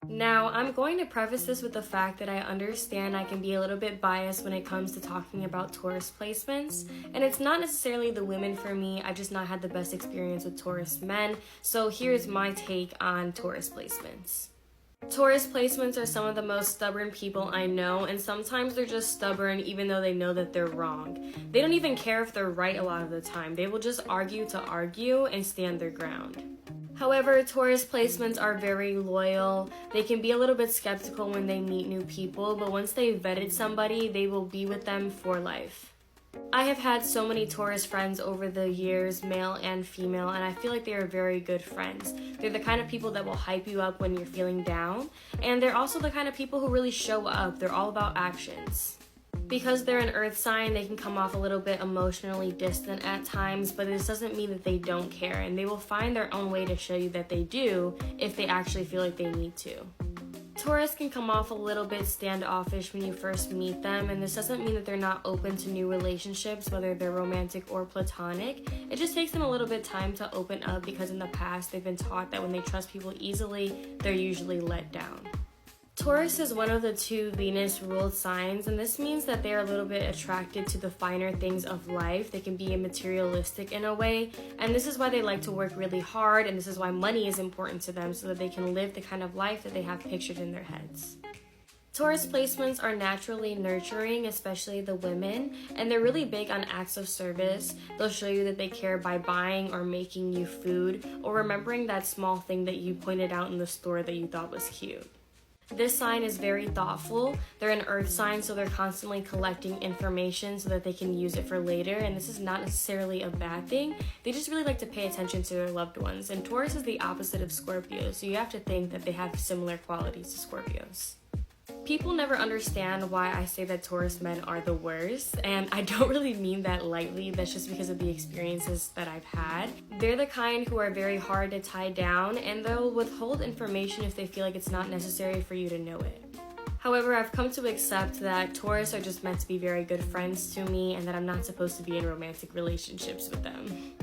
Now, I'm going to preface this with the fact that I understand I can be a little bit biased when it comes to talking about Taurus placements, and it's not necessarily the women for me. I've just not had the best experience with Taurus men, so here's my take on Taurus placements. Taurus placements are some of the most stubborn people I know, and sometimes they're just stubborn even though they know that they're wrong. They don't even care if they're right a lot of the time. They will just argue to argue and stand their ground. However, Taurus placements are very loyal. They can be a little bit skeptical when they meet new people, but once they've vetted somebody, they will be with them for life. I have had so many Taurus friends over the years, male and female, and I feel like they are very good friends. They're the kind of people that will hype you up when you're feeling down, and they're also the kind of people who really show up. They're all about actions. Because they're an earth sign, they can come off a little bit emotionally distant at times, but this doesn't mean that they don't care, and they will find their own way to show you that they do if they actually feel like they need to. Taurus can come off a little bit standoffish when you first meet them, and this doesn't mean that they're not open to new relationships, whether they're romantic or platonic. It just takes them a little bit of time to open up because in the past they've been taught that when they trust people easily, they're usually let down. Taurus is one of the 2 Venus-ruled signs, and this means that they're a little bit attracted to the finer things of life. They can be materialistic in a way, and this is why they like to work really hard, and this is why money is important to them so that they can live the kind of life that they have pictured in their heads. Taurus placements are naturally nurturing, especially the women, and they're really big on acts of service. They'll show you that they care by buying or making you food, or remembering that small thing that you pointed out in the store that you thought was cute. This sign is very thoughtful. They're an earth sign, so they're constantly collecting information so that they can use it for later, and this is not necessarily a bad thing. They just really like to pay attention to their loved ones, and Taurus is the opposite of Scorpio, so you have to think that they have similar qualities to Scorpios. People never understand why I say that Taurus men are the worst, and I don't really mean that lightly. That's just because of the experiences that I've had. They're the kind who are very hard to tie down, and they'll withhold information if they feel like it's not necessary for you to know it. However, I've come to accept that Taurus are just meant to be very good friends to me, and that I'm not supposed to be in romantic relationships with them.